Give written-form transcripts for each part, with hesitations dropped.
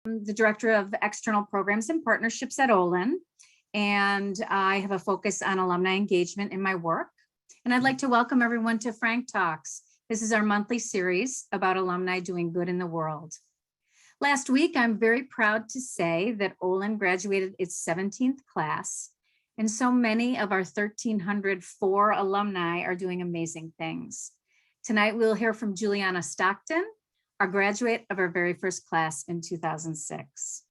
I'm the Director of External Programs and Partnerships at Olin, and I have a focus on alumni engagement in my work. And I'd like to welcome everyone to Frank Talks. This is our monthly series about alumni doing good in the world. Last week, I'm very proud to say that Olin graduated its 17th class, and so many of our 1,304 alumni are doing amazing things. Tonight, we'll hear from Julianna Stockton, our graduate of our very first class in 2006.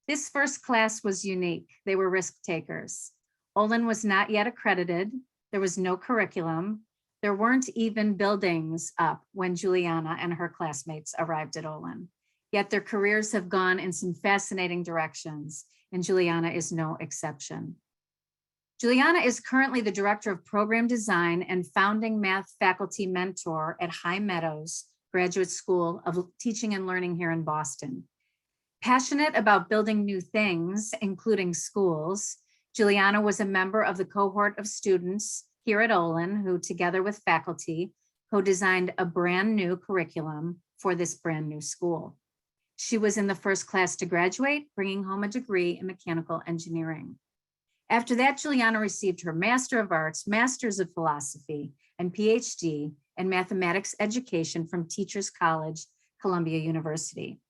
This first class was unique. They were risk takers. Olin was not yet accredited. There was no curriculum. There weren't even buildings up when Julianna and her classmates arrived at Olin. Yet their careers have gone in some fascinating directions, and Julianna is no exception. Julianna is currently the Director of Program Design and founding math faculty mentor at High Meadows Graduate School of Teaching and Learning here in Boston. Passionate about building new things, including schools, Julianna was a member of the cohort of students here at Olin who, together with faculty, co-designed a brand new curriculum for this brand new school. She was in the first class to graduate, bringing home a degree in mechanical engineering. After that, Julianna received her Master of Arts, Masters of Philosophy, and Ph.D. in Mathematics Education from Teachers College, Columbia University.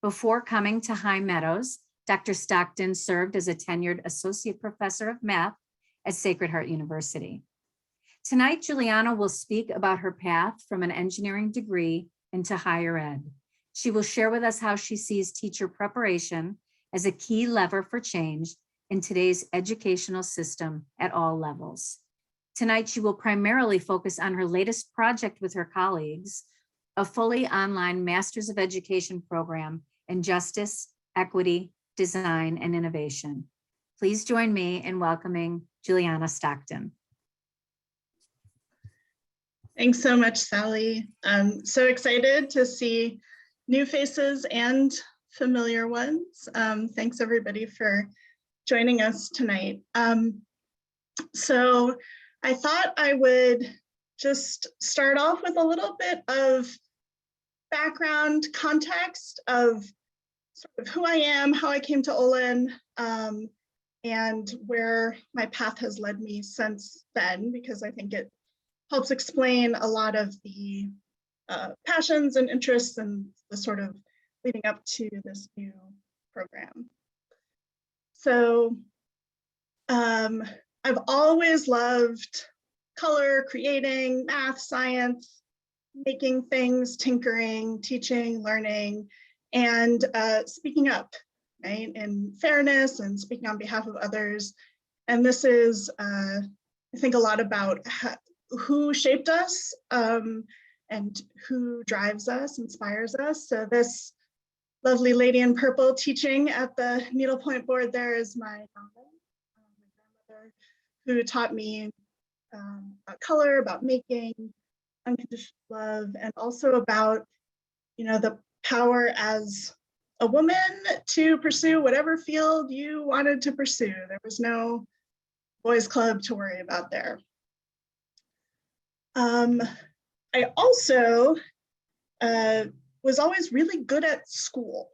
Before coming to High Meadows, Dr. Stockton served as a tenured Associate Professor of Math at Sacred Heart University. Tonight, Julianna will speak about her path from an engineering degree into higher ed. She will share with us how she sees teacher preparation as a key lever for change in today's educational system at all levels. Tonight, she will primarily focus on her latest project with her colleagues, a fully online Masters of Education program in Justice, Equity, Design, and Innovation. Please join me in welcoming Julianna Stockton. Thanks so much, Sally. I'm so excited to see new faces and familiar ones. Thanks everybody for joining us tonight. So I thought I would just start off with a little bit of background context of sort of who I am, how I came to Olin, and where my path has led me since then, because I think it helps explain a lot of the passions and interests and the sort of leading up to this new program. So I've always loved color, creating, math, science, making things, tinkering, teaching, learning, and speaking up, right? And fairness and speaking on behalf of others. And this is, I think, a lot about who shaped us and who drives us, inspires us. So this lovely lady in purple teaching at the needlepoint board there is my mother, my grandmother, who taught me about color, about making, unconditional love, and also about, you know, the power as a woman to pursue whatever field you wanted to pursue. There was no boys club to worry about there. I also was always really good at school,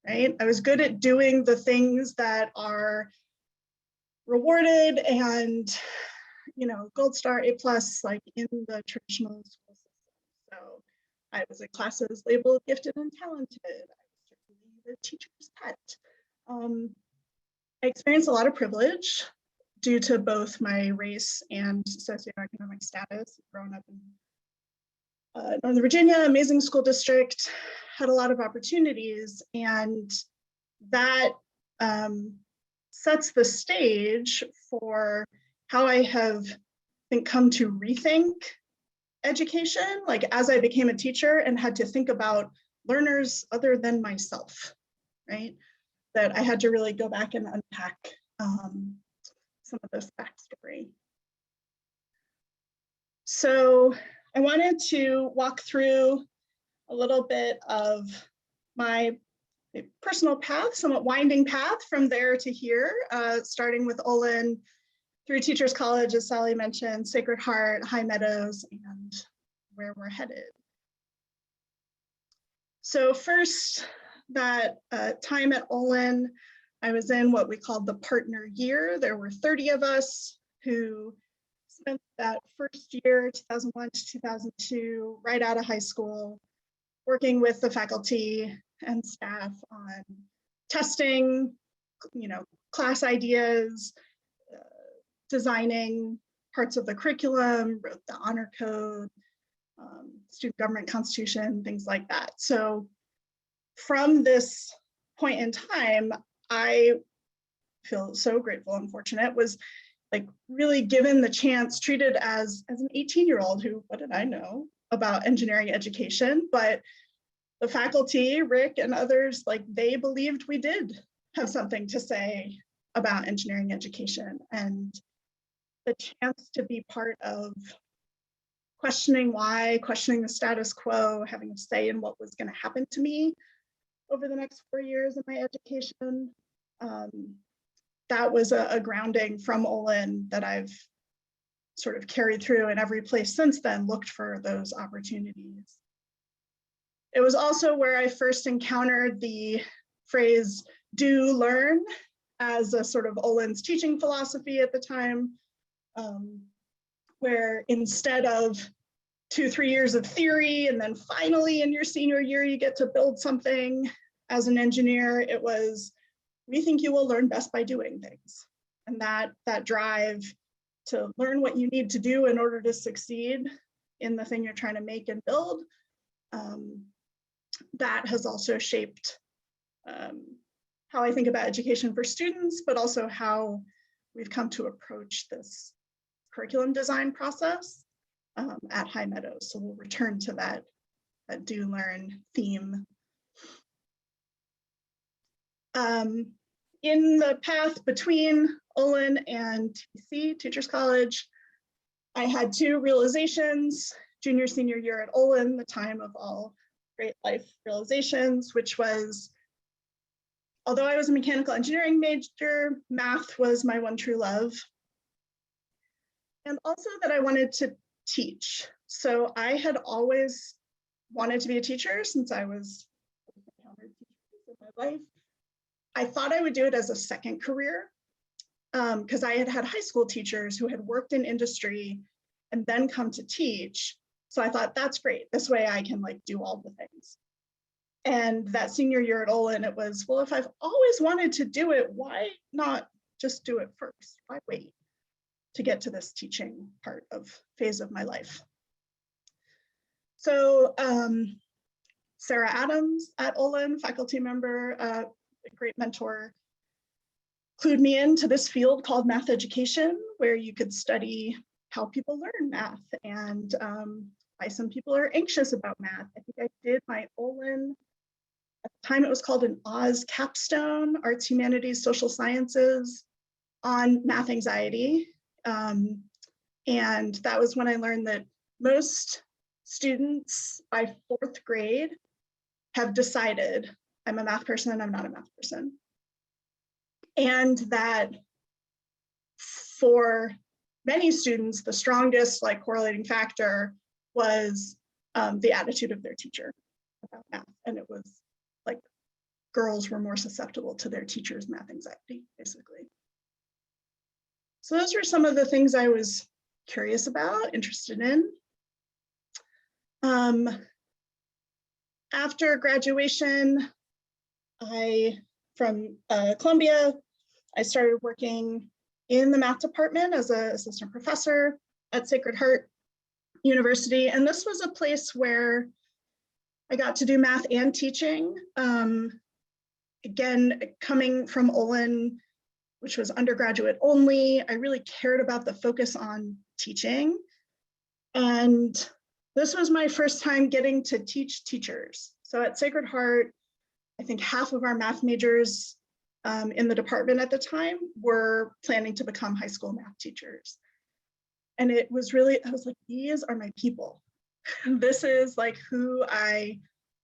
right? I was good at doing the things that are rewarded and, you know, gold star, A+, like in the traditional school system. So I was in classes labeled gifted and talented. I was certainly the teacher's pet. I experienced a lot of privilege due to both my race and socioeconomic status. Growing up in Northern Virginia, amazing school district, had a lot of opportunities, and that sets the stage for how I have, I think, come to rethink education, like as I became a teacher and had to think about learners other than myself, right? That I had to really go back and unpack some of this backstory. So I wanted to walk through a little bit of my personal path, somewhat winding path from there to here, starting with Olin through Teachers College, as Sally mentioned, Sacred Heart, High Meadows, and where we're headed. So first, that time at Olin, I was in what we called the partner year. There were 30 of us who spent that first year, 2001 to 2002, right out of high school, working with the faculty and staff on testing, class ideas, designing parts of the curriculum, wrote the honor code, student government constitution, things like that. So from this point in time, I feel so grateful and fortunate, was like really given the chance, treated as an 18-year-old who, what did I know about engineering education? But the faculty, Rick and others, like they believed we did have something to say about engineering education, and the chance to be part of questioning why, questioning the status quo, having a say in what was going to happen to me over the next 4 years of my education. That was a grounding from Olin that I've sort of carried through in every place since then, looked for those opportunities. It was also where I first encountered the phrase do learn as a sort of Olin's teaching philosophy at the time, where instead of 2-3 years of theory and then finally in your senior year you get to build something as an engineer, it was, we think you will learn best by doing things. And that drive to learn what you need to do in order to succeed in the thing you're trying to make and build, that has also shaped how I think about education for students, but also how we've come to approach this curriculum design process at High Meadows. So we'll return to that do learn theme. In the path between Olin and TC, Teachers College, I had 2 realizations, junior, senior year at Olin, the time of all great life realizations, which was, although I was a mechanical engineering major, math was my one true love. And also that I wanted to teach. So I had always wanted to be a teacher since I was encountered teachers in my life. I thought I would do it as a second career because I had had high school teachers who had worked in industry and then come to teach. So I thought that's great. This way I can like do all the things. And that senior year at Olin, it was, well, if I've always wanted to do it, why not just do it first? Why wait to get to this teaching phase of my life? So Sarah Adams at Olin, faculty member, a great mentor, clued me into this field called math education, where you could study how people learn math and why some people are anxious about math. I think I did my Olin, at the time it was called an Oz capstone, Arts, Humanities, Social Sciences, on math anxiety. And that was when I learned that most students by 4th grade have decided I'm a math person and I'm not a math person. And that for many students, the strongest like correlating factor was the attitude of their teacher about math. And it was like girls were more susceptible to their teacher's math anxiety, basically. So those were some of the things I was curious about, interested in. After graduation, from Columbia, I started working in the math department as an assistant professor at Sacred Heart University. And this was a place where I got to do math and teaching. Again, coming from Olin, which was undergraduate only, I really cared about the focus on teaching. And this was my first time getting to teach teachers. So at Sacred Heart, I think half of our math majors in the department at the time were planning to become high school math teachers. And it was really, I was like, these are my people. This is like who I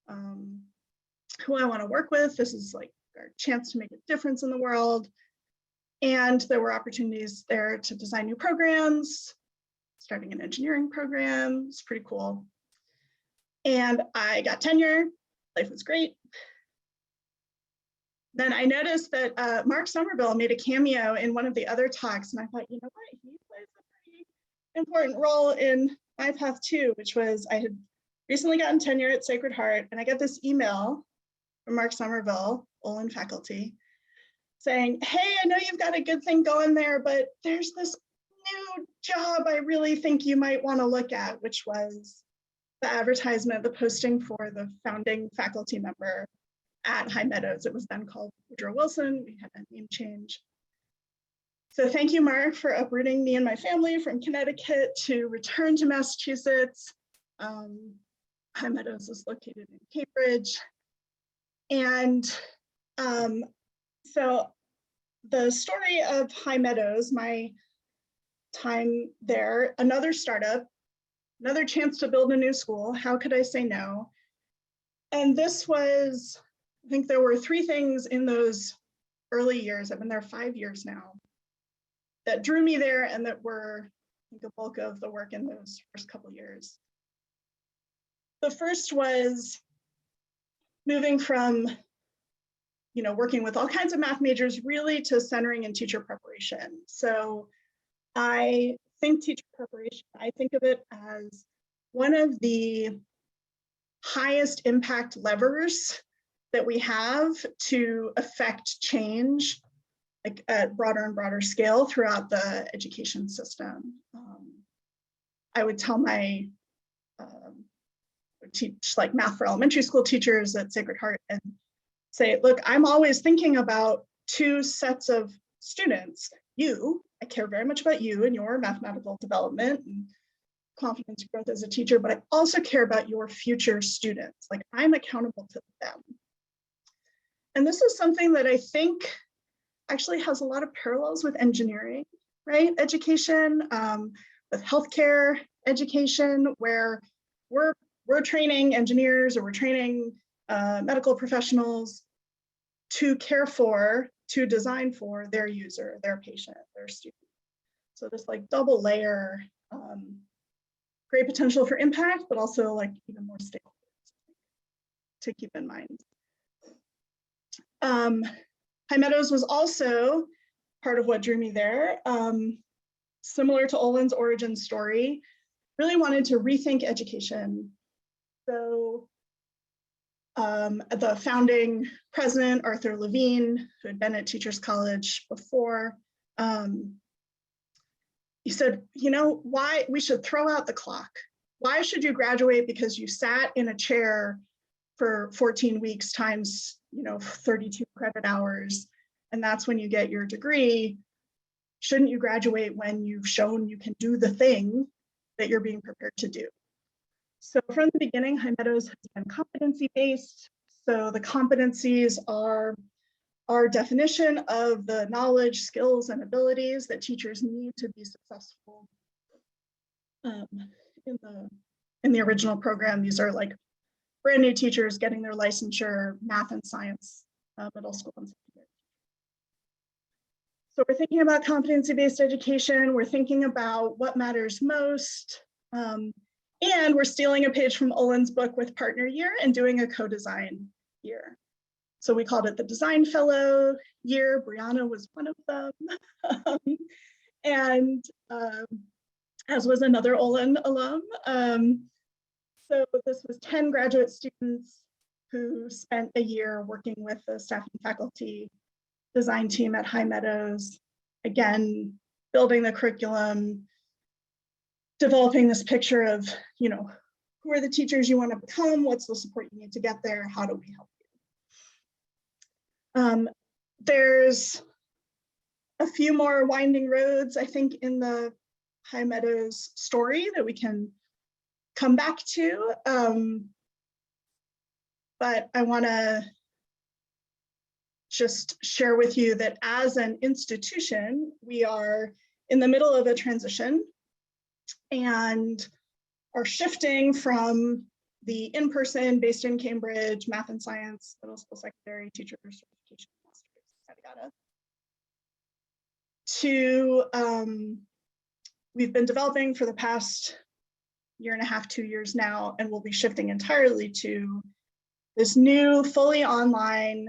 want to work with. This is like our chance to make a difference in the world. And there were opportunities there to design new programs, starting an engineering program. It's pretty cool. And I got tenure. Life was great. Then I noticed that Mark Somerville made a cameo in one of the other talks, and I thought, you know what, he plays a pretty important role in my path too, which was I had recently gotten tenure at Sacred Heart, and I got this email from Mark Somerville, Olin faculty, saying, hey, I know you've got a good thing going there, but there's this new job I really think you might want to look at, which was the advertisement, the posting for the founding faculty member at High Meadows. It was then called Woodrow Wilson. We had a name change. So thank you, Mark, for uprooting me and my family from Connecticut to return to Massachusetts. High Meadows is located in Cambridge. And so the story of High Meadows, my time there, another startup, another chance to build a new school. How could I say no? And this was, I think there were 3 things in those early years, I've been there 5 years now, that drew me there and that were, I think, the bulk of the work in those first couple of years. The first was moving from, working with all kinds of math majors really to centering in teacher preparation. So I think teacher preparation, I think of it as one of the highest impact levers that we have to affect change like at broader and broader scale throughout the education system. I would tell my teach like math for elementary school teachers at Sacred Heart and say, look, I'm always thinking about 2 sets of students. You, I care very much about you and your mathematical development and confidence growth as a teacher, but I also care about your future students. Like I'm accountable to them. And this is something that I think actually has a lot of parallels with engineering, right? Education, with healthcare education, where we're training engineers or we're training medical professionals to care for, to design for their user, their patient, their student. So this like double layer, great potential for impact, but also like even more stakeholders to keep in mind. High Meadows was also part of what drew me there. Similar to Olin's origin story, really wanted to rethink education. So the founding president, Arthur Levine, who had been at Teachers College before, he said, why we should throw out the clock. Why should you graduate because you sat in a chair for 14 weeks times 32 credit hours, and that's when you get your degree? Shouldn't you graduate when you've shown you can do the thing that you're being prepared to do? So from the beginning, High Meadows has been competency-based. So the competencies are our definition of the knowledge, skills, and abilities that teachers need to be successful. In the original program, these are like brand new teachers getting their licensure, math and science, middle school and secondary. So we're thinking about competency-based education. We're thinking about what matters most. And we're stealing a page from Olin's book with partner year and doing a co-design year. So we called it the Design Fellow year. Brianna was one of them. And as was another Olin alum. So this was 10 graduate students who spent a year working with the staff and faculty design team at High Meadows, again, building the curriculum, developing this picture of, who are the teachers you want to become, what's the support you need to get there, how do we help you? There's a few more winding roads, I think, in the High Meadows story that we can come back to. But I want to just share with you that as an institution, we are in the middle of a transition and are shifting from the in-person, based in Cambridge, math and science, middle school, secondary, teacher certification, masters, yada, yada, to we've been developing for the past year and a half, 2 years now, and we'll be shifting entirely to this new fully online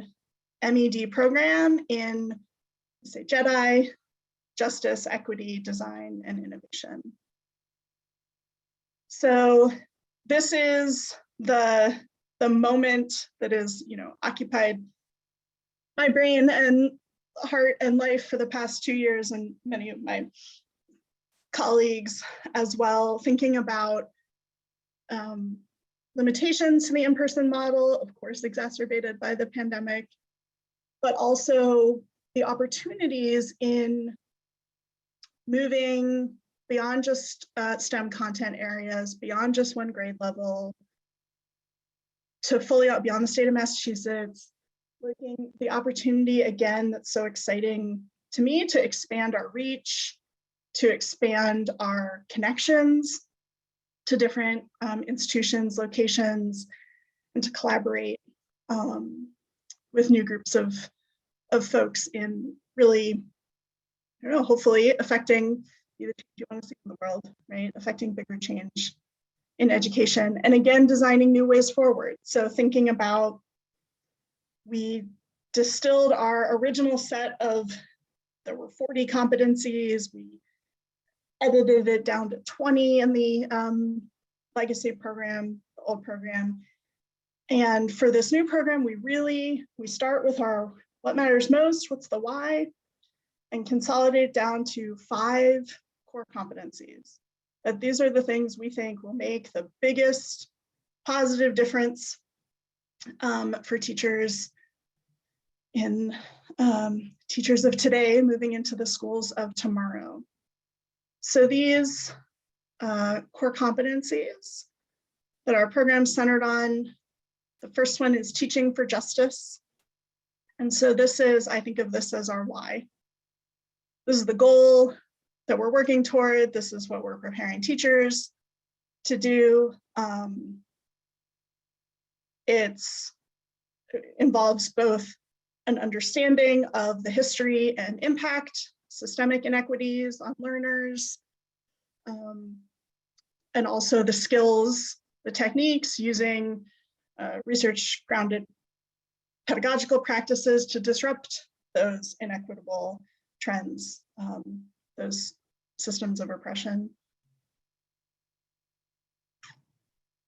MED program in, say, JEDI, Justice, Equity, Design, and Innovation. So this is the moment that is, occupied my brain and heart and life for the past 2 years, and many of my colleagues as well, thinking about limitations to the in-person model, of course, exacerbated by the pandemic, but also the opportunities in moving beyond just STEM content areas, beyond just one grade level, to fully out beyond the state of Massachusetts, looking the opportunity again that's so exciting to me to expand our reach, to expand our connections to different institutions, locations, and to collaborate with new groups of folks in really, hopefully affecting the change you want to see in the world, right? Affecting bigger change in education. And again, designing new ways forward. So thinking about, we distilled our original set of, there were 40 competencies. We edited it down to 20 in the legacy program, the old program. And for this new program, we start with our what matters most, what's the why, and consolidate down to 5 core competencies. That these are the things we think will make the biggest positive difference for teachers in teachers of today moving into the schools of tomorrow. So these core competencies that our program centered on, the first one is teaching for justice. And so this is, I think of this as our why. This is the goal that we're working toward. This is what we're preparing teachers to do. It involves both an understanding of the history and impact, systemic inequities on learners, and also the skills, the techniques using research-grounded pedagogical practices to disrupt those inequitable trends, those systems of oppression.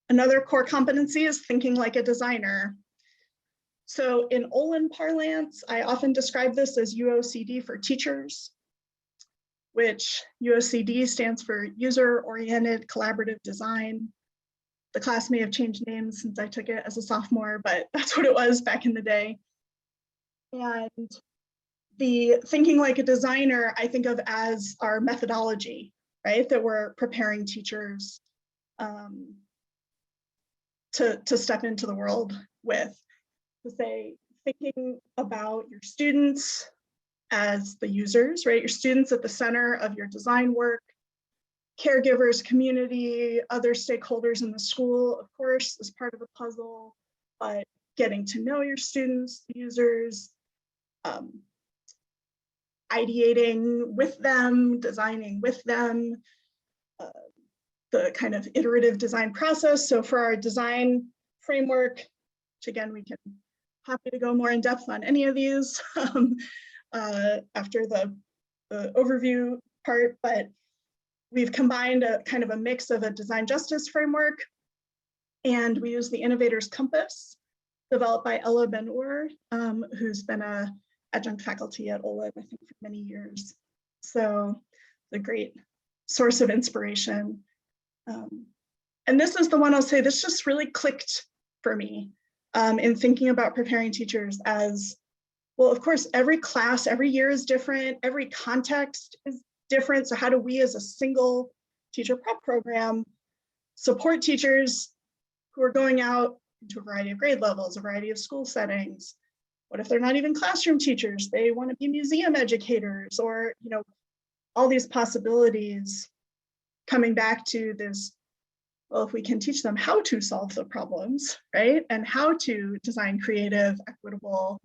Another core competency is thinking like a designer. So in Olin parlance, I often describe this as UOCD for teachers, which UOCD stands for user-oriented collaborative design. The class may have changed names since I took it as a sophomore, but that's what it was back in the day. And the thinking like a designer, I think of as our methodology, right? That we're preparing teachers to step into the world with, to say, thinking about your students as the users, right? Your students at the center of your design work, caregivers, community, other stakeholders in the school, of course, is part of the puzzle, but getting to know your students, users, ideating with them, designing with them, the kind of iterative design process. So for our design framework, which again, we can happy to go more in depth on any of these after the overview part, but we've combined a kind of a mix of a design justice framework, and we use the Innovator's Compass developed by Ella Ben-Ur, who's been a adjunct faculty at Olin, I think, for many years. So the great source of inspiration. And this is the one I'll say, this just really clicked for me in thinking about preparing teachers as, well, of course, every class, every year is different, every context is different. So how do we as a single teacher prep program support teachers who are going out into a variety of grade levels, a variety of school settings? What if they're not even classroom teachers? They want to be museum educators, or, all these possibilities, coming back to this, well, if we can teach them how to solve the problems, right? And how to design creative, equitable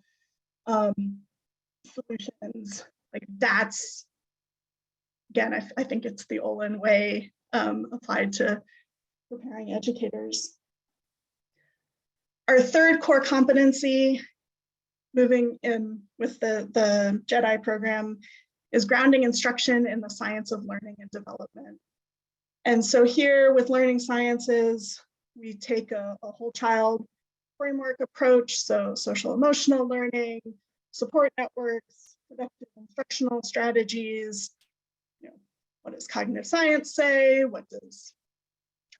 solutions, like that's, again, I think it's the Olin way applied to preparing educators. Our third core competency moving in with the JEDI program is grounding instruction in the science of learning and development. And so here with learning sciences, we take a whole child framework approach, so social emotional learning, support networks, productive instructional strategies, what does cognitive science say? What does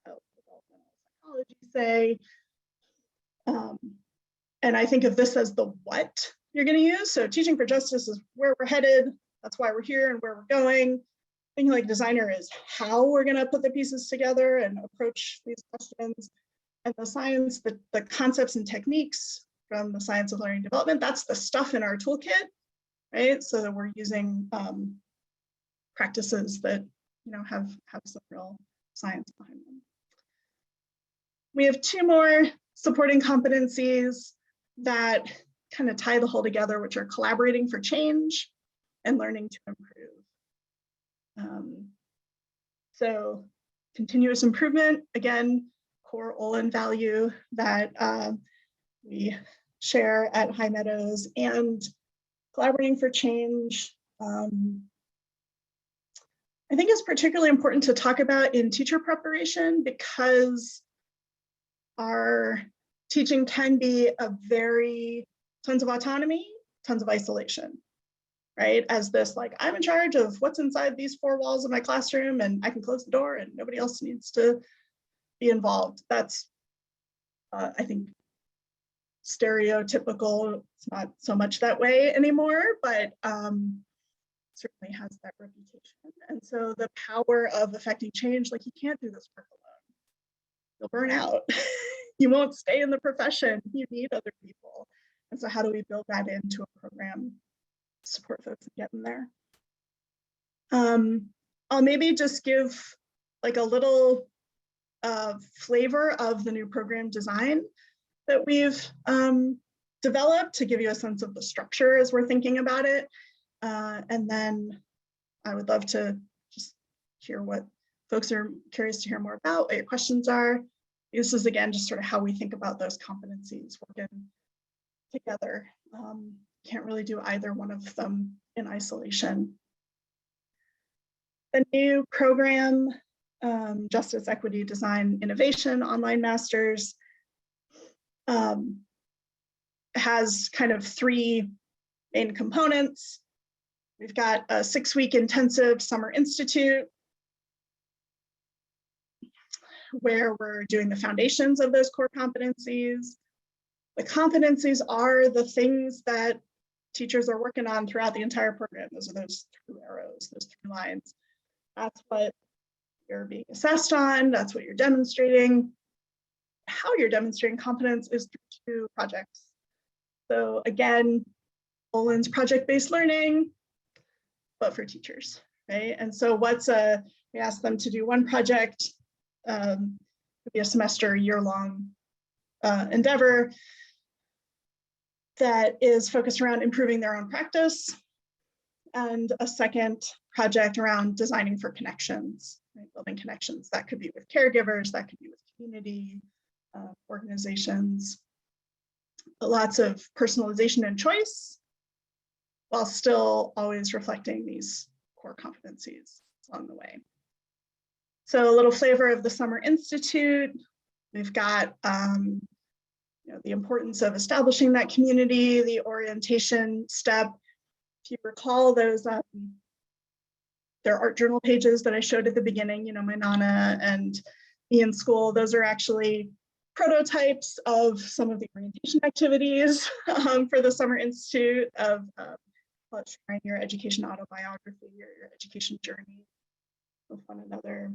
child developmental psychology say? And I think of this as the what you're going to use. So teaching for justice is where we're headed. That's why we're here and where we're going. Thinking like designer is how we're going to put the pieces together and approach these questions. And the science, the concepts and techniques from the science of learning and development, that's the stuff in our toolkit, right? So that we're using practices that have some real science behind them. We have two more supporting competencies that kind of tie the whole together, which are collaborating for change and learning to improve. So continuous improvement, again, core Olin value that we share at High Meadows, and collaborating for change. I think is particularly important to talk about in teacher preparation because our teaching can be tons of autonomy, tons of isolation, right? As this like, I'm in charge of what's inside these four walls of my classroom and I can close the door and nobody else needs to be involved. That's, I think, stereotypical. It's not so much that way anymore, but certainly has that reputation. And so the power of affecting change, like you can't do this work alone. You'll burn out. You won't stay in the profession. You need other people. And so how do we build that into a program to support folks in getting there? I'll maybe just give like a little flavor of the new program design that we've developed to give you a sense of the structure as we're thinking about it. And then I would love to just hear what folks are curious to hear more about, what your questions are. This is, again, just sort of how we think about those competencies working together. Can't really do either one of them in isolation. The new program, Justice, Equity, Design, Innovation, Online Masters, has kind of three main components. We've got a 6-week intensive summer institute where we're doing the foundations of those core competencies. The competencies are the things that teachers are working on throughout the entire program. Those are those 2 arrows, those 3 lines. That's what you're being assessed on. That's what you're demonstrating. How you're demonstrating competence is through 2 projects. So again, Olin's project-based learning, but for teachers, right? And so we ask them to do 1 project, could be a semester, year-long endeavor that is focused around improving their own practice, and a second project around designing for connections, right? Building connections. That could be with caregivers, that could be with community, organizations. Lots of personalization and choice, while still always reflecting these core competencies along the way. So a little flavor of the Summer Institute. We've got the importance of establishing that community, the orientation step. If you recall those, their art journal pages that I showed at the beginning, my Nana and me in school, those are actually prototypes of some of the orientation activities for the Summer Institute of sharing your education autobiography, your education journey with one another.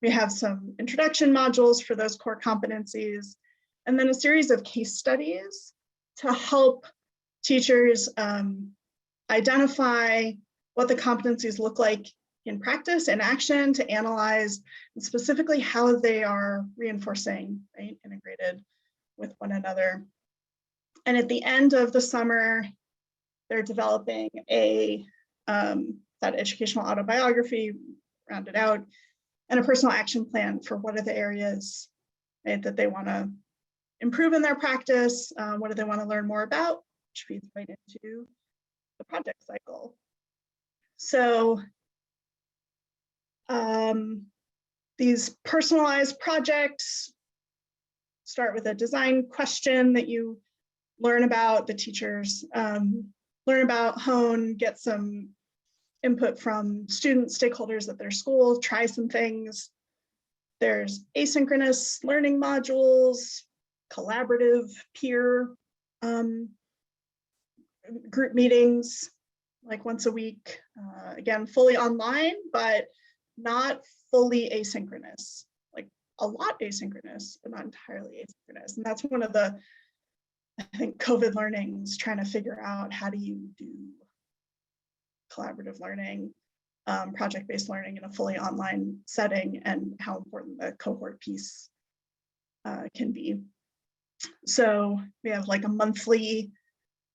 We have some introduction modules for those core competencies, and then a series of case studies to help teachers identify what the competencies look like in practice and action, to analyze and specifically how they are reinforcing, right, integrated with one another. And at the end of the summer, they're developing that educational autobiography, rounded out, and a personal action plan for what are the areas, right, that they want to improve in their practice, what do they want to learn more about, which feeds right into the project cycle. So these personalized projects start with a design question that you learn about, the teachers learn about, hone, get some input from students, stakeholders at their school, try some things. There's asynchronous learning modules, collaborative peer group meetings, like once a week, again, fully online, but not fully asynchronous, like a lot asynchronous, but not entirely asynchronous. And that's one of the, I think, COVID learnings, trying to figure out how do you do collaborative learning, project-based learning in a fully online setting, and how important the cohort piece can be. So we have like a monthly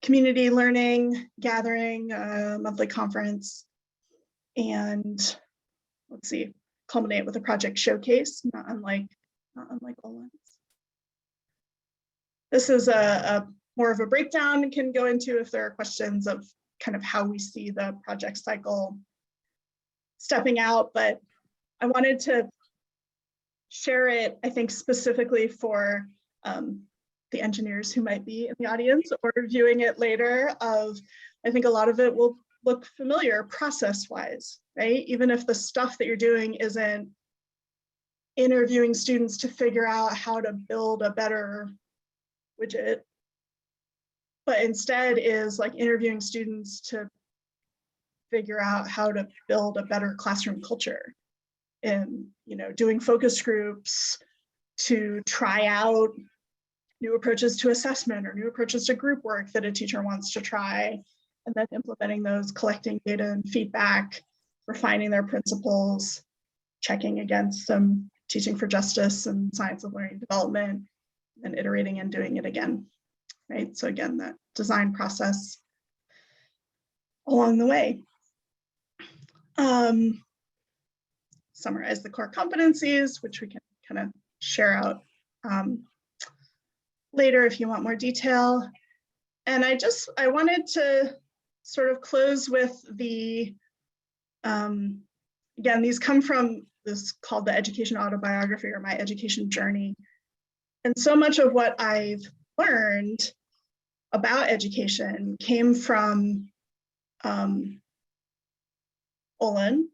community learning gathering, monthly conference, and let's see, culminate with a project showcase, not unlike Olin's. This is a more of a breakdown and can go into if there are questions of kind of how we see the project cycle stepping out, but I wanted to share it, I think, specifically for the engineers who might be in the audience or viewing it later. I think a lot of it will look familiar process-wise, right? Even if the stuff that you're doing isn't interviewing students to figure out how to build a better widget, but instead is like interviewing students to figure out how to build a better classroom culture, and doing focus groups to try out new approaches to assessment or new approaches to group work that a teacher wants to try, and then implementing those, collecting data and feedback, refining their principles, checking against some teaching for justice and science of learning development, and iterating and doing it again, right? So again, that design process along the way. Summarize the core competencies, which we can kind of share out later if you want more detail. And I wanted to sort of close with the, again, these come from this called the education autobiography, or my education journey. And so much of what I've learned about education came from Olin,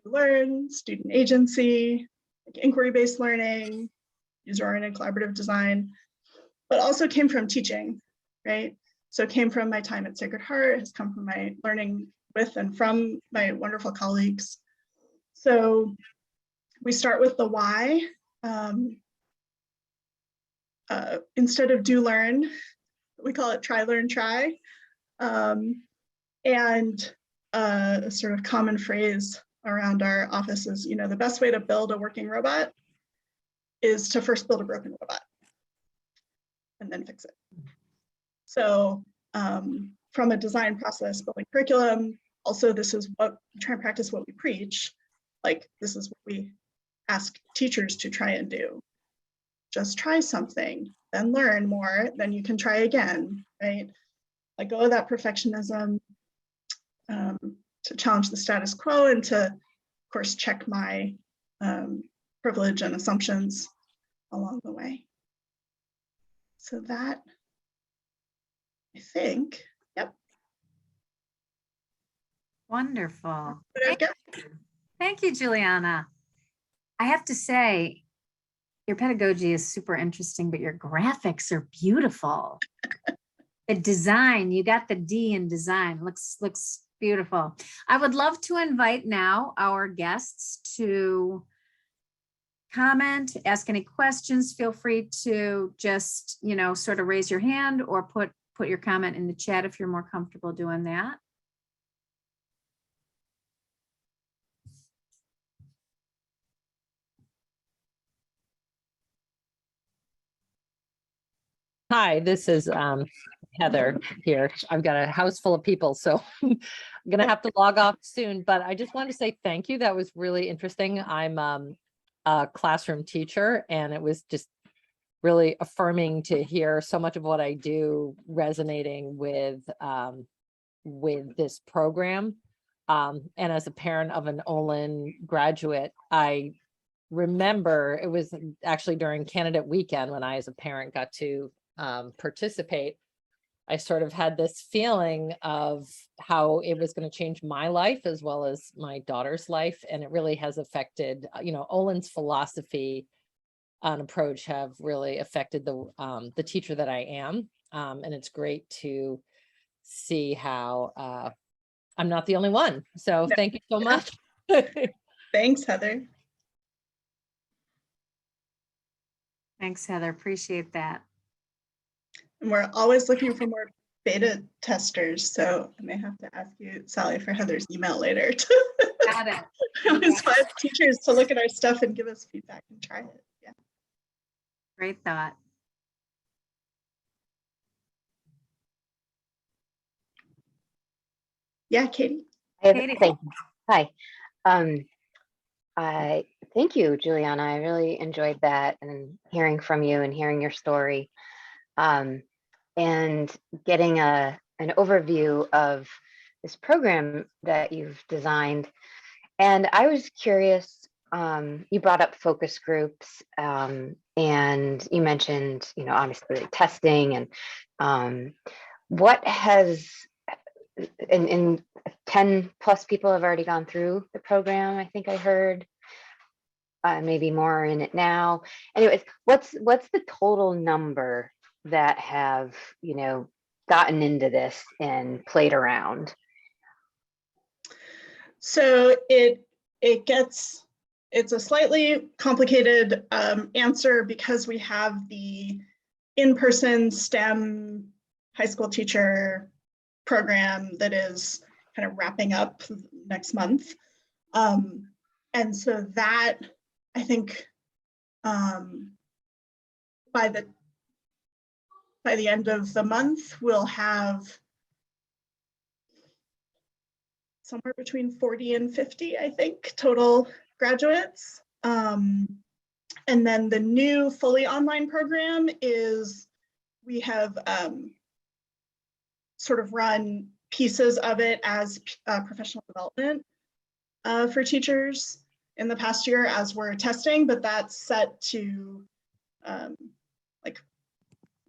Learn, student agency, like inquiry-based learning, user-oriented collaborative design, but also came from teaching, right? So it came from my time at Sacred Heart, has come from my learning with and from my wonderful colleagues. So we start with the why. Instead of do learn, we call it try, learn, try. And a sort of common phrase around our office is, the best way to build a working robot is to first build a broken robot and then fix it. So from a design process, building curriculum, also this is what we try and practice what we preach. Like this is what we ask teachers to try and do. Just try something, then learn more, then you can try again, right? Let go of that perfectionism, to challenge the status quo, and to, of course, check my privilege and assumptions along the way. So that, I think, yep. Wonderful. Okay. Thank you, Juliana. I have to say, your pedagogy is super interesting, but your graphics are beautiful. The design, you got the D in design, looks beautiful. I would love to invite now our guests to comment, ask any questions. Feel free to just, sort of raise your hand or put your comment in the chat if you're more comfortable doing that. Hi, this is Heather here. I've got a house full of people, so I'm going to have to log off soon, but I just wanted to say thank you. That was really interesting. I'm a classroom teacher, and it was just really affirming to hear so much of what I do resonating with this program. And as a parent of an Olin graduate, I remember it was actually during candidate weekend when I, as a parent, got to participate. I sort of had this feeling of how it was going to change my life as well as my daughter's life. And it really has affected, Olin's philosophy and approach have really affected the teacher that I am. And it's great to see how I'm not the only one. So thank you so much. Thanks, Heather. Thanks, Heather. Appreciate that. And we're always looking for more beta testers. So I may have to ask you, Sally, for Heather's email later. Got it. We always find teachers to look at our stuff and give us feedback and try it. Yeah. Great thought. Yeah, Katie. Katie. Thank you. Hi. Thank you, Juliana. I really enjoyed that and hearing from you and hearing your story, and getting an overview of this program that you've designed. And I was curious, you brought up focus groups, and you mentioned, obviously testing, and what has, and 10 plus people have already gone through the program, I think I heard. Maybe more in it now. Anyways, what's the total number that have, gotten into this and played around? So it's a slightly complicated answer because we have the in-person STEM high school teacher program that is kind of wrapping up next month. And so that, I think, by the end of the month, we'll have somewhere between 40 and 50, I think, total graduates. And then the new fully online program is, we have sort of run pieces of it as professional development for teachers in the past year as we're testing, but that's set to like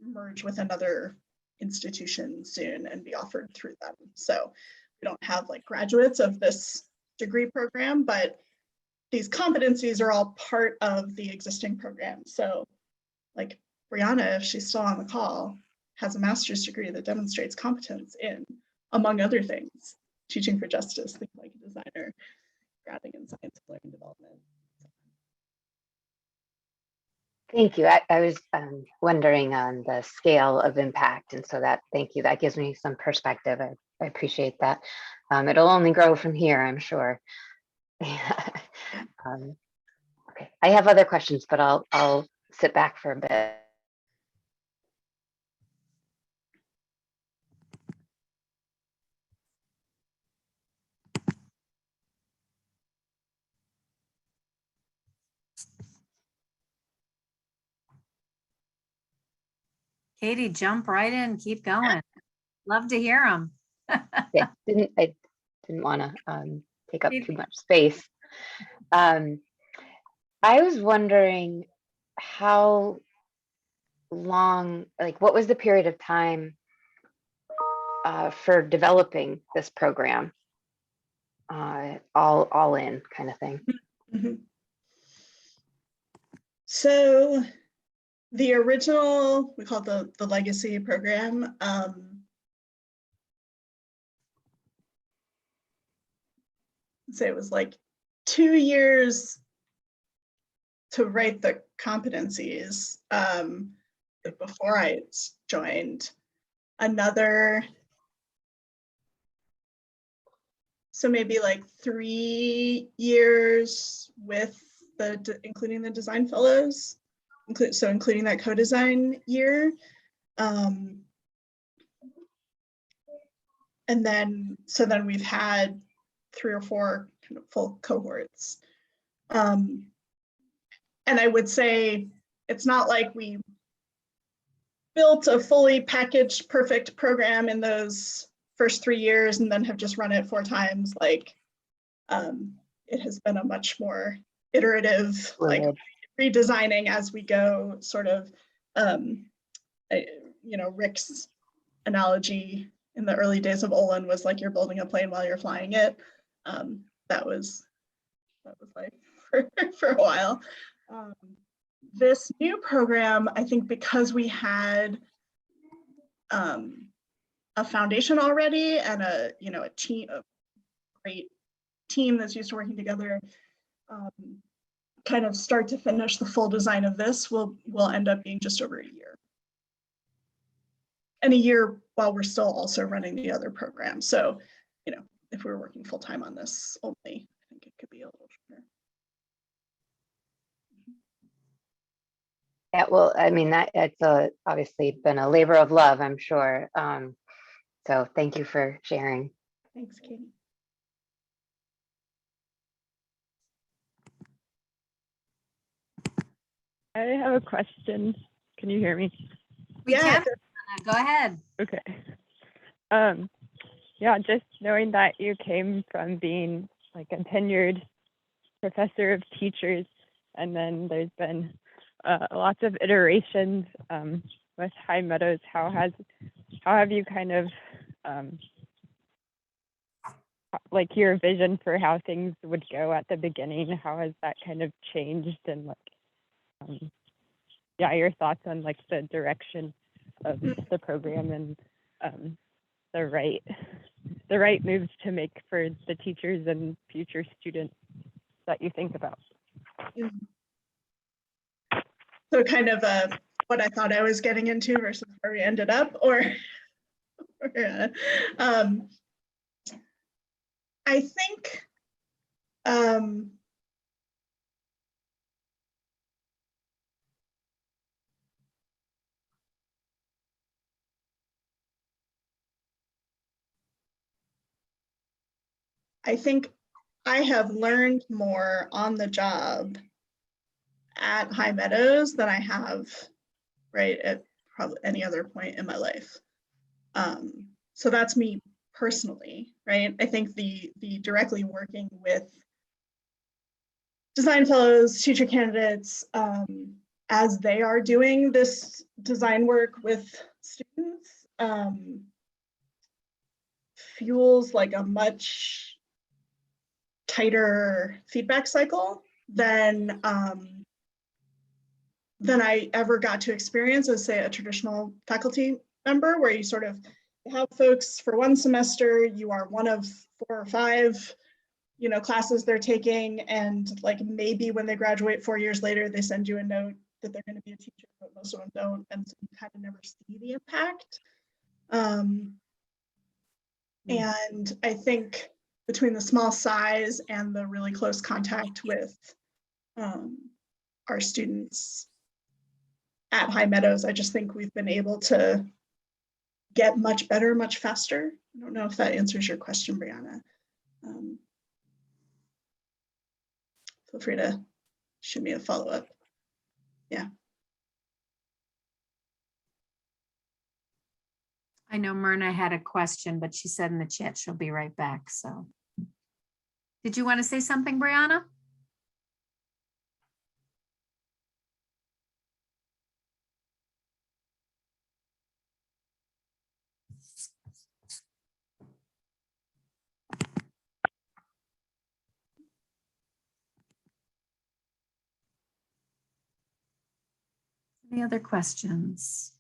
merge with another institution soon and be offered through them. So we don't have like graduates of this degree program, but these competencies are all part of the existing program. So like Brianna, if she's still on the call, has a master's degree that demonstrates competence in, among other things, teaching for justice, think like a designer, graduate in science and learning development. Thank you. I was wondering on the scale of impact, and so thank you. That gives me some perspective. I appreciate that. It'll only grow from here, I'm sure. Okay, I have other questions, but I'll sit back for a bit. Katie, jump right in, keep going. Love to hear them. I didn't want to take up too much space. I was wondering how long, like what was the period of time for developing this program? All in kind of thing. Mm-hmm. So the original, we call it the legacy program. So it was like 2 years to write the competencies before I joined. Another, so maybe like 3 years with including the design fellows, including that co-design year. And then we've had 3 or 4 kind of full cohorts. And I would say it's not like we built a fully packaged, perfect program in those first 3 years and then have just run it 4 times, like it has been a much more iterative, like redesigning as we go sort of, Rick's analogy in the early days of Olin was like you're building a plane while you're flying it. That was like for a while. This new program, I think because we had a foundation already and a great team that's used to working together, kind of start to finish, the full design of this will end up being just over a year. And a year while we're still also running the other program. So, if we were working full time on this only, I think it could be a little shorter. Yeah, well, I mean, it's obviously been a labor of love, I'm sure. So thank you for sharing. Thanks, Katie. I have a question. Can you hear me? We Yeah. can. Go ahead. Okay. Yeah, just knowing that you came from being like a tenured professor of teachers, and then there's been lots of iterations with High Meadows. How have you kind of like your vision for how things would go at the beginning? How has that kind of changed, and like yeah, your thoughts on like the direction of the program and the right moves to make for the teachers and future students that you think about? So kind of what I thought I was getting into versus where we ended up, or I think I have learned more on the job at High Meadows than I have at probably any other point in my life. So that's me personally, right? I think the directly working with design fellows, teacher candidates, as they are doing this design work with students, fuels like a much tighter feedback cycle than I ever got to experience as, say, a traditional faculty member, where you sort of have folks for one semester, you are one of 4 or 5, classes they're taking, and like maybe when they graduate 4 years later, they send you a note that they're going to be a teacher, but most of them don't, and so you kind of never see the impact. And I think between the small size and the really close contact with our students at High Meadows, I just think we've been able to get much better, much faster. I don't know if that answers your question, Brianna. Feel free to shoot me a follow-up. Yeah. I know Myrna had a question, but she said in the chat she'll be right back. So did you want to say something, Brianna? Any other questions?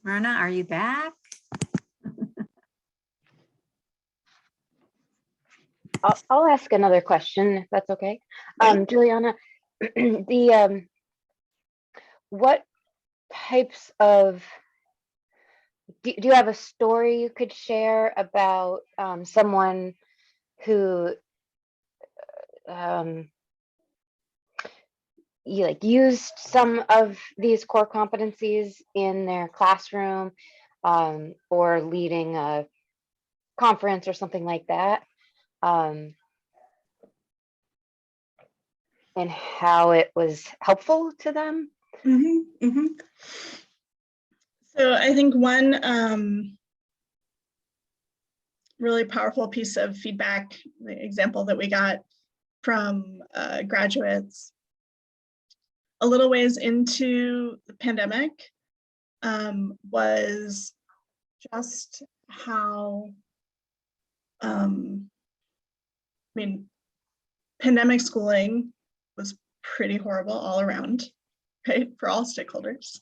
Myrna, are you back? I'll ask another question if that's okay. Julianna, what types of do you have a story you could share about someone who you like used some of these core competencies in their classroom, or leading a conference or something like that, and how it was helpful to them? So I think one really powerful piece of feedback, the example that we got from graduates a little ways into the pandemic, was just how, I mean, pandemic schooling was pretty horrible all around, right, for all stakeholders.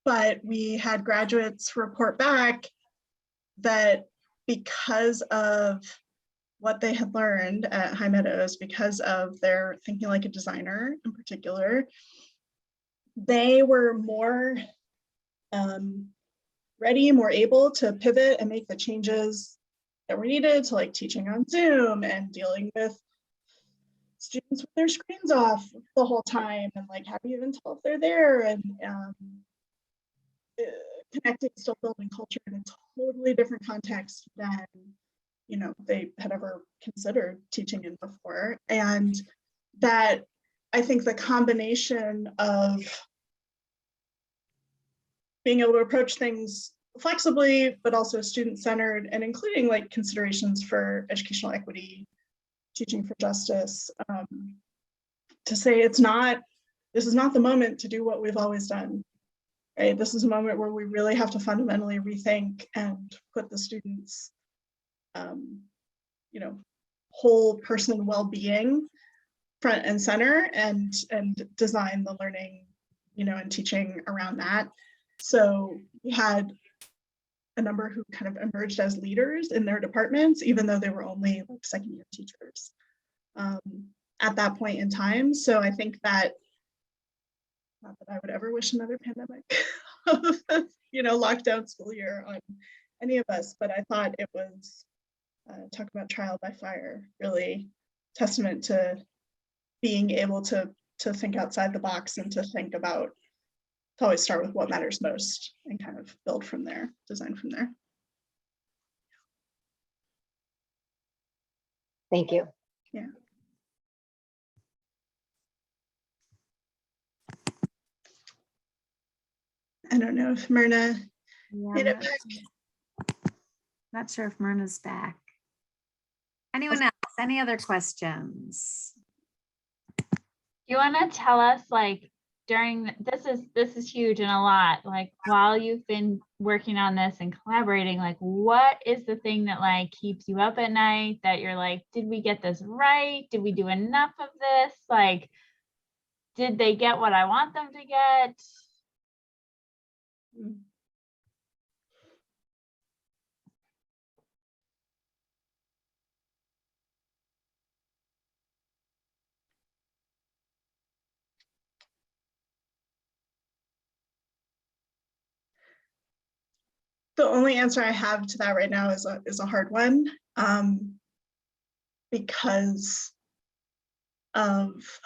But we had graduates report back that because of what they had learned at High Meadows, because of their thinking like a designer in particular, they were more ready, more able to pivot and make the changes that were needed to, like, teaching on Zoom and dealing with students with their screens off the whole time, and like, how do you even tell if they're there, and connecting, still building culture in a totally different context than, you know, they had ever considered teaching in before. And that, I think the combination of being able to approach things flexibly, but also student-centered, and including like considerations for educational equity, teaching for justice, to say this is not the moment to do what we've always done, right? This is a moment where we really have to fundamentally rethink and put the students' you know, whole person well-being front and center, and design the learning, you know, and teaching around that. So we had a number who kind of emerged as leaders in their departments, even though they were only like second-year teachers at that point in time. So I think that, not that I would ever wish another pandemic, you know, lockdown school year on any of us, but I thought it was, talk about trial by fire, really testament to being able to think outside the box, and to think about, to always start with what matters most and kind of build from there, design from there. Thank you. Yeah. I don't know if Myrna made it back. Not sure if Myrna's back. Anyone else? Any other questions? Do you want to tell us, like, during this is huge and a lot, like, while you've been working on this and collaborating, like, what is the thing that like keeps you up at night, that you're like, did we get this right? Did we do enough of this? Like, did they get what I want them to get? The only answer I have to that right now is a hard one, because of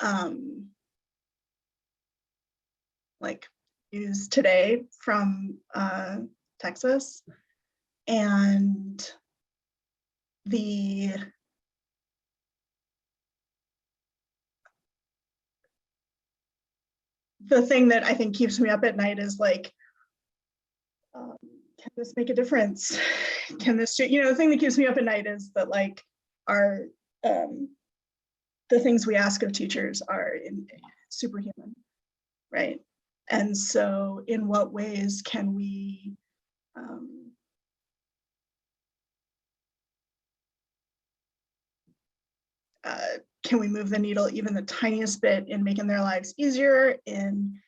like news today from Texas, and the thing that I think keeps me up at night is like, can this make a difference? Can this, you know, the thing that keeps me up at night is that, like, our the things we ask of teachers are superhuman, right? And so in what ways can we move the needle even the tiniest bit in making their lives easier, in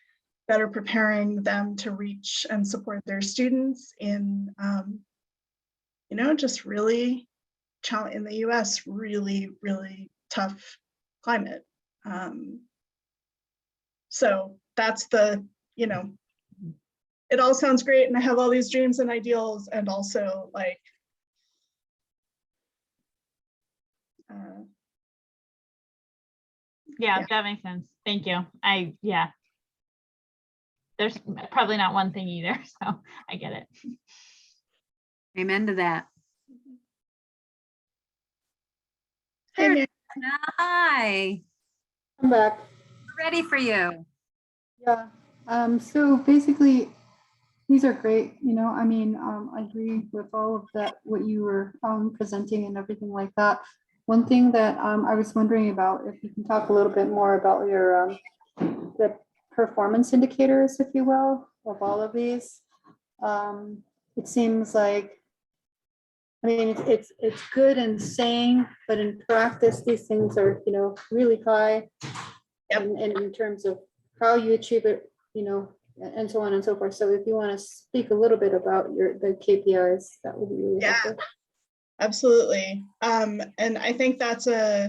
better preparing them to reach and support their students in, you know, just really in the US, really, really tough climate. So that's the, you know, it all sounds great and I have all these dreams and ideals, and also like, Yeah, Yeah. that makes sense. Thank you. Yeah. There's probably not one thing either, so I get it. Amen to that. hey, Mary. Hi, I'm back. ready for you. Yeah. So basically, these are great. I mean, I agree with all of that, what you were presenting and everything like that. One thing that I was wondering about, if you can talk a little bit more about your the performance indicators, if you will, of all of these. It seems like, I mean, it's good in saying, but in practice, these things are, really high. Yep. And in terms of how you achieve it, and so on and so forth. So if you want to speak a little bit about the KPIs, that would be really helpful. Absolutely. And I think that's I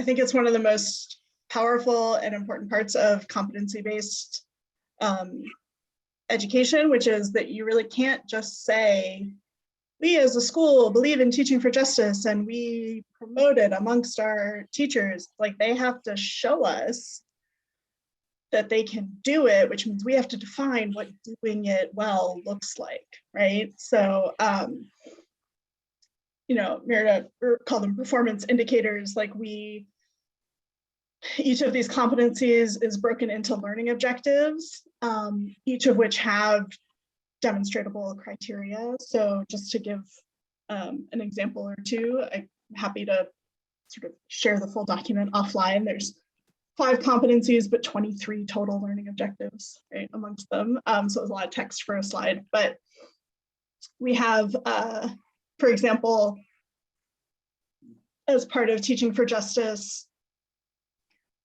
think it's one of the most powerful and important parts of competency-based education, which is that you really can't just say, we as a school believe in teaching for justice and we promote it amongst our teachers. Like, they have to show us that they can do it, which means we have to define what doing it well looks like, right? So, Merida call them performance indicators. Like, each of these competencies is broken into learning objectives, each of which have demonstrable criteria. So just to give an example or two, I'm happy to sort of share the full document offline. There's 5 competencies, but 23 total learning objectives, right, amongst them. So it's a lot of text for a slide, but we have, for example, as part of teaching for justice,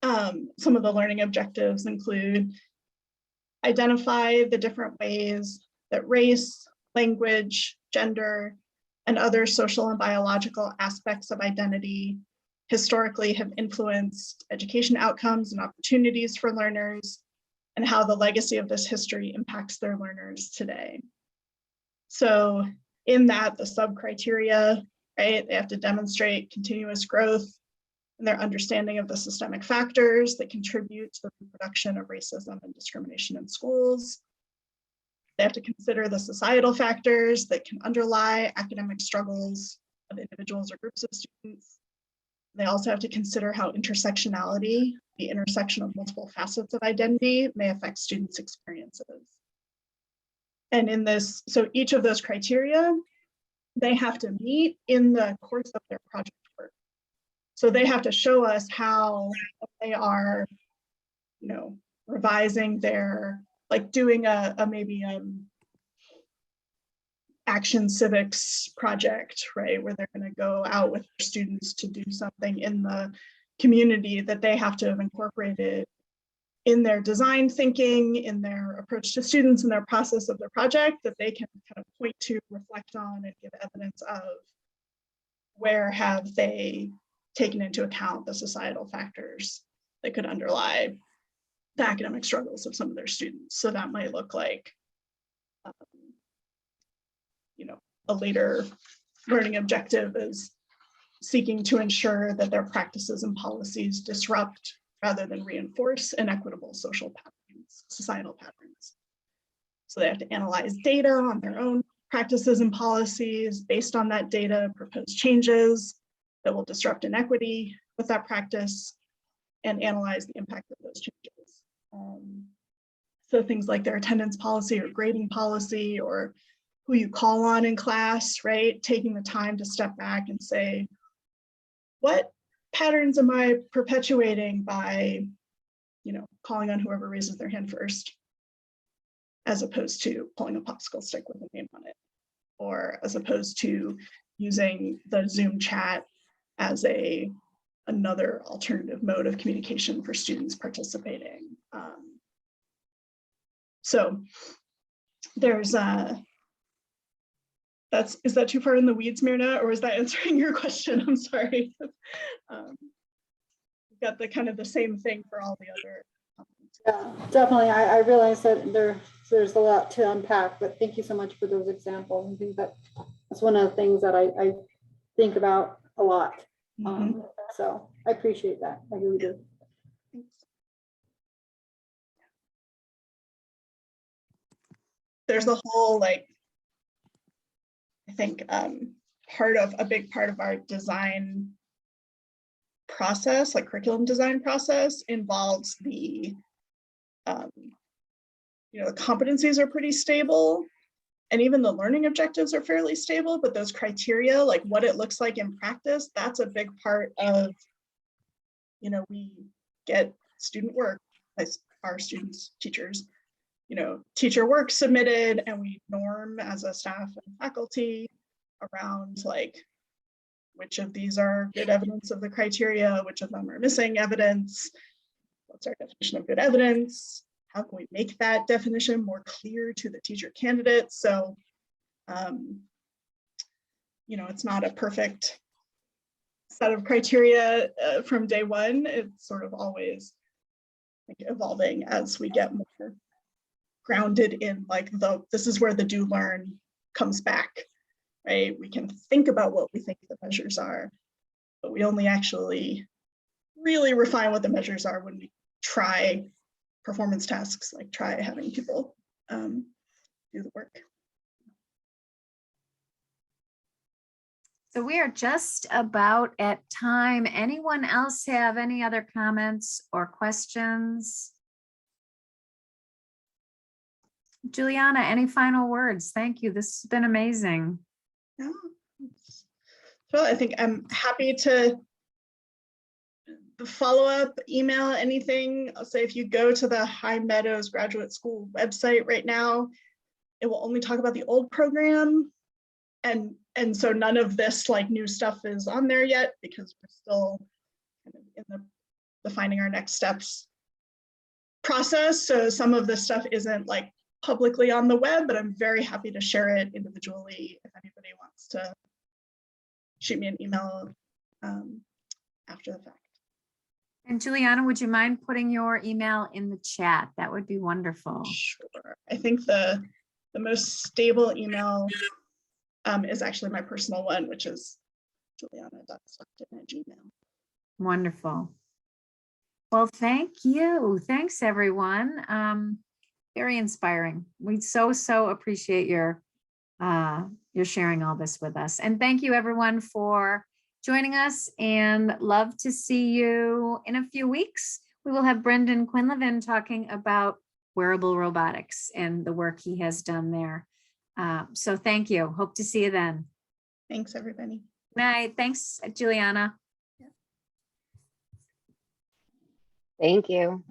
some of the learning objectives include identify the different ways that race, language, gender, and other social and biological aspects of identity historically have influenced education outcomes and opportunities for learners, and how the legacy of this history impacts their learners today. So in that, the sub-criteria, right, they have to demonstrate continuous growth in their understanding of the systemic factors that contribute to the reproduction of racism and discrimination in schools. They have to consider the societal factors that can underlie academic struggles of individuals or groups of students. They also have to consider how intersectionality, the intersection of multiple facets of identity, may affect students' experiences. And in this, so each of those criteria, they have to meet in the course of their project work. So they have to show us how they are, revising their, like doing maybe action civics project, right, where they're going to go out with their students to do something in the community that they have to have incorporated in their design thinking, in their approach to students, in their process of their project, that they can kind of point to, reflect on, and give evidence of where have they taken into account the societal factors that could underlie the academic struggles of some of their students. So that might look like, a later learning objective is seeking to ensure that their practices and policies disrupt rather than reinforce inequitable social patterns, societal patterns. So they have to analyze data on their own practices and policies, based on that data, propose changes that will disrupt inequity with that practice, and analyze the impact of those changes. So things like their attendance policy or grading policy, or who you call on in class, right? Taking the time to step back and say, what patterns am I perpetuating by, calling on whoever raises their hand first, as opposed to pulling a popsicle stick with a name on it, or as opposed to using the Zoom chat as another alternative mode of communication for students participating. So there's is that too far in the weeds, Myrna, or is that answering your question? I'm sorry. We've got the kind of the same thing for all the other Yeah, definitely. I realize that there's a lot to unpack, but thank you so much for those examples. I think that's one of the things that I think about a lot. So I appreciate that. I really do. There's a whole, like, I think a big part of our design process, like curriculum design process, involves the the competencies are pretty stable, and even the learning objectives are fairly stable, but those criteria, like what it looks like in practice, that's a big part of, we get student work, as our students, teachers, teacher work submitted, and we norm as a staff and faculty around like which of these are good evidence of the criteria, which of them are missing evidence, what's our definition of good evidence, how can we make that definition more clear to the teacher candidates? So, it's not a perfect set of criteria from day one. It's sort of always evolving as we get more grounded in like this is where the do learn comes back, right? We can think about what we think the measures are, but we only actually really refine what the measures are when we try performance tasks, like try having people do the work. So we are just about at time. Anyone else have any other comments or questions? Juliana, any final words? Thank you. This has been amazing. Yeah. So I think I'm happy to follow up, email, anything. I'll say if you go to the High Meadows Graduate School website right now, it will only talk about the old program. And so none of this like new stuff is on there yet because we're still kind of in the defining our next steps process. So some of this stuff isn't like publicly on the web, but I'm very happy to share it individually if anybody wants to shoot me an email after the fact. And Juliana, would you mind putting your email in the chat? That would be wonderful. Sure. I think the most stable email is actually my personal one, which is Julianna.Stockton@gmail. Wonderful. Well, thank you. Thanks, everyone. Very inspiring. We so appreciate your sharing all this with us. And thank you, everyone, for joining us, and love to see you in a few weeks. We will have Brendan Quinlivan talking about wearable robotics and the work he has done there. So thank you. Hope to see you then. Thanks, everybody. Night. Thanks, Juliana. Thank you.